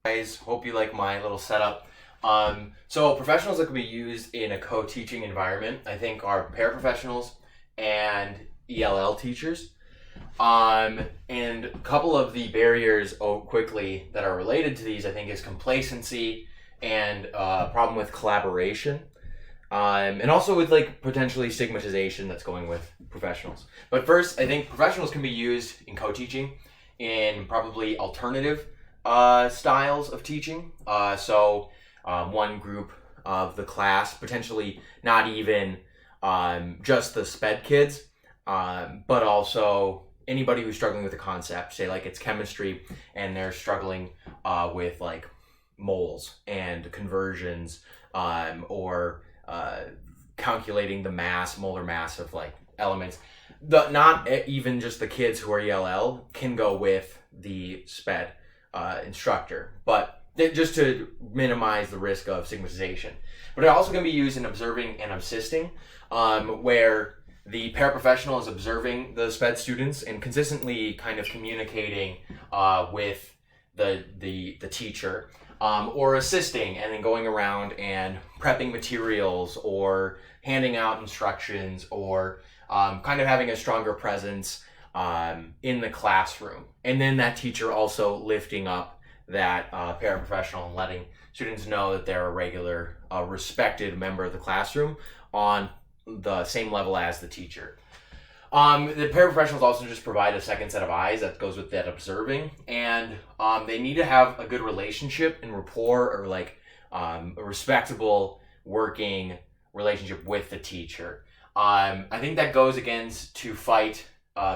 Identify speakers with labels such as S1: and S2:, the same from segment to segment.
S1: Guys, hope you like my little setup. So professionals that can be used in a co-teaching environment, I think, are paraprofessionals and ELL teachers. And a couple of the barriers quickly that are related to these, I think, is complacency and problem with collaboration. And also with like potentially stigmatization that's going with professionals. But first, I think professionals can be used in co-teaching in probably alternative styles of teaching. One group of the class, potentially not even just the SPED kids, but also anybody who's struggling with a concept, say like it's chemistry and they're struggling with like moles and conversions or calculating the molar mass of like elements. Not even just the kids who are ELL can go with the SPED instructor, but just to minimize the risk of stigmatization. But it also can be used in observing and assisting, where the paraprofessional is observing the SPED students and consistently kind of communicating with the teacher, or assisting and then going around and prepping materials or handing out instructions or kind of having a stronger presence in the classroom. And then that teacher also lifting up that paraprofessional and letting students know that they're a regular, respected member of the classroom on the same level as the teacher. The paraprofessionals also just provide a second set of eyes that goes with that observing, and they need to have a good relationship and rapport, or like a respectable working relationship with the teacher. I think that goes against to fight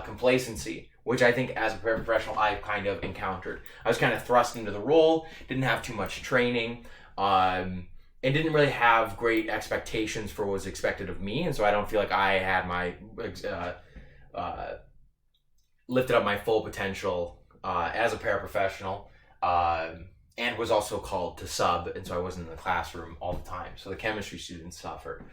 S1: complacency, which I think as a paraprofessional I've kind of encountered. I was kind of thrust into the role, didn't have too much training, and didn't really have great expectations for what was expected of me, and so I don't feel like I had my lifted up my full potential as a paraprofessional, and was also called to sub, and so I wasn't in the classroom all the time. So the chemistry students suffered.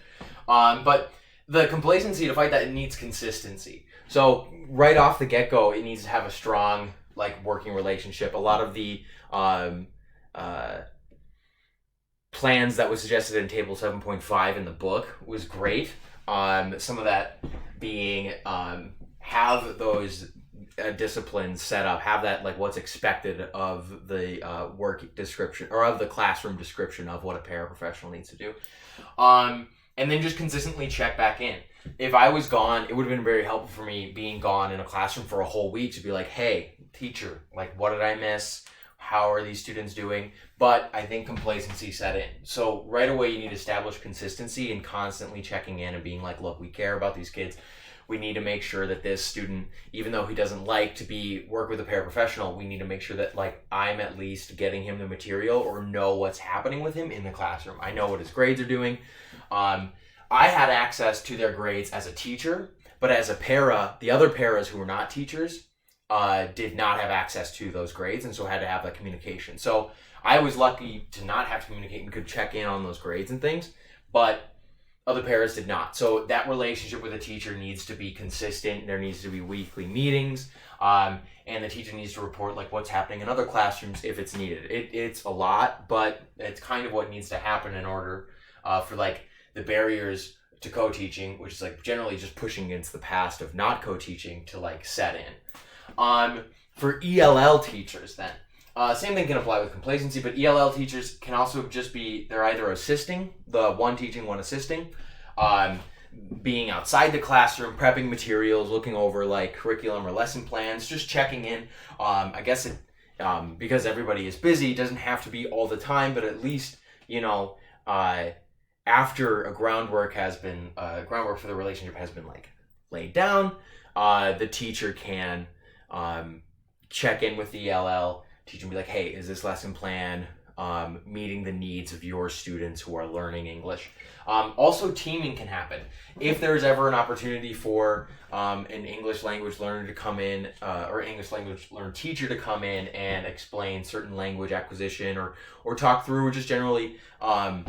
S1: But the complacency, to fight that, it needs consistency. So right off the get-go, it needs to have a strong like working relationship. A lot of the plans that was suggested in table 7.5 in the book was great. Some of that being have those disciplines set up, have that like what's expected of the work description or of the classroom description of what a paraprofessional needs to do. And then just consistently check back in. If I was gone, it would have been very helpful for me being gone in a classroom for a whole week to be like, hey, teacher, like what did I miss? How are these students doing? But I think complacency set in. So right away, you need to establish consistency and constantly checking in and being like, look, we care about these kids. We need to make sure that this student, even though he doesn't like to work with a paraprofessional, we need to make sure that like I'm at least getting him the material or know what's happening with him in the classroom. I know what his grades are doing. I had access to their grades as a teacher, but as a para, the other paras who were not teachers did not have access to those grades, and so had to have that communication. So I was lucky to not have to communicate and could check in on those grades and things, but other paras did not. So that relationship with a teacher needs to be consistent. There needs to be weekly meetings, and the teacher needs to report like what's happening in other classrooms if it's needed. It's a lot, but it's kind of what needs to happen in order for like the barriers to co-teaching, which is like generally just pushing against the past of not co-teaching, to like set in. For ELL teachers then, same thing can apply with complacency, but ELL teachers can also just be, they're either assisting, the one teaching, one assisting, being outside the classroom, prepping materials, looking over like curriculum or lesson plans, just checking in. I guess it, because everybody is busy, it doesn't have to be all the time, but at least, after a groundwork for the relationship has been like laid down, the teacher can check in with the ELL teacher and be like, hey, is this lesson plan meeting the needs of your students who are learning English? Also, teaming can happen. If there's ever an opportunity for an English language learner to come in, or English language learner teacher to come in and explain certain language acquisition, or talk through, or just generally let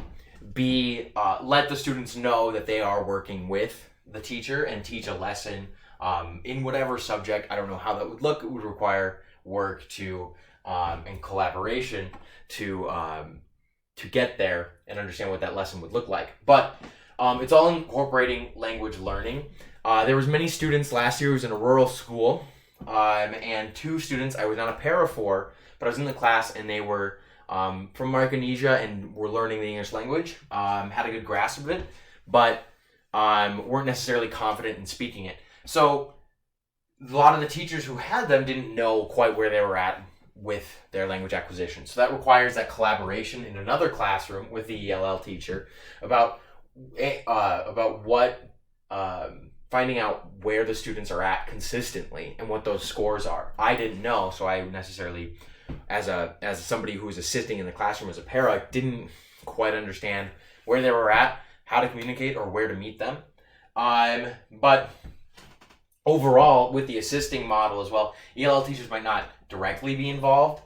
S1: the students know that they are working with the teacher and teach a lesson in whatever subject. I don't know how that would look. It would require work to and collaboration to get there and understand what that lesson would look like. But it's all incorporating language learning. There was many students last year who was in a rural school, and 2 students I was not a para for, but I was in the class, and they were from Micronesia and were learning the English language, had a good grasp of it, but weren't necessarily confident in speaking it. So a lot of the teachers who had them didn't know quite where they were at with their language acquisition. So that requires that collaboration in another classroom with the ELL teacher about what finding out where the students are at consistently and what those scores are. I didn't know, so I necessarily, as somebody who was assisting in the classroom as a para, didn't quite understand where they were at, how to communicate, or where to meet them. But overall, with the assisting model as well, ELL teachers might not directly be involved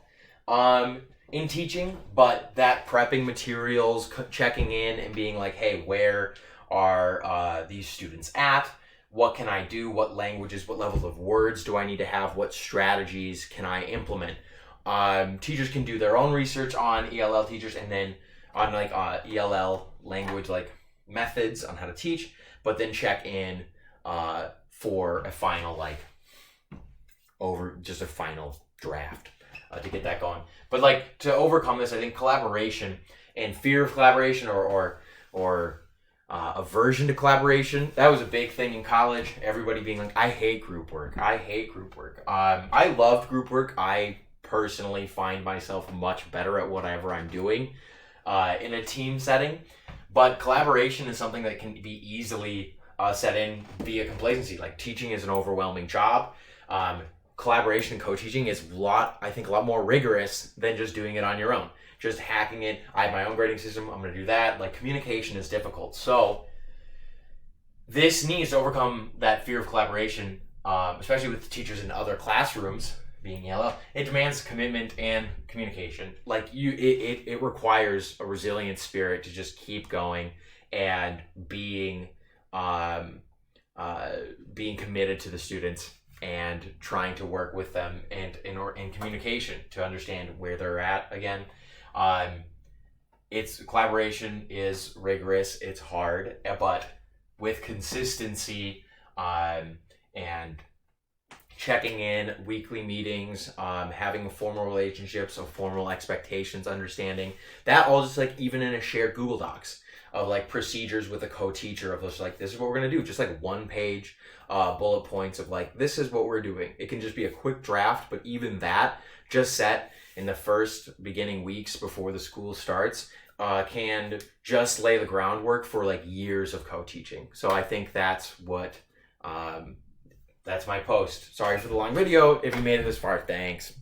S1: in teaching, but that prepping materials, checking in and being like, hey, where are these students at? What can I do? What languages, what levels of words do I need to have? What strategies can I implement? Teachers can do their own research on ELL teachers and then on like ELL language like methods on how to teach, but then check in for a final a final draft to get that going. But like to overcome this, I think collaboration and fear of collaboration or aversion to collaboration, that was a big thing in college. Everybody being like, I hate group work. I loved group work. I personally find myself much better at whatever I'm doing in a team setting. But collaboration is something that can be easily set in via complacency. Like teaching is an overwhelming job. Collaboration and co-teaching is a lot more rigorous than just doing it on your own. Just hacking it. I have my own grading system. I'm going to do that. Like communication is difficult. So this needs to overcome that fear of collaboration, especially with teachers in other classrooms being ELL. It demands commitment and communication. Like it requires a resilient spirit to just keep going and being committed to the students and trying to work with them and in communication to understand where they're at again. It's collaboration is rigorous, it's hard, but with consistency and checking in, weekly meetings, having formal relationships of formal expectations, understanding that all just like even in a shared Google Docs of like procedures with a co-teacher of just like, this is what we're going to do. Just like 1-page bullet points of like, this is what we're doing. It can just be a quick draft, but even that just set in the first beginning weeks before the school starts can just lay the groundwork for like years of co-teaching. So I think that's what, that's my post. Sorry for the long video. If you made it this far, thanks.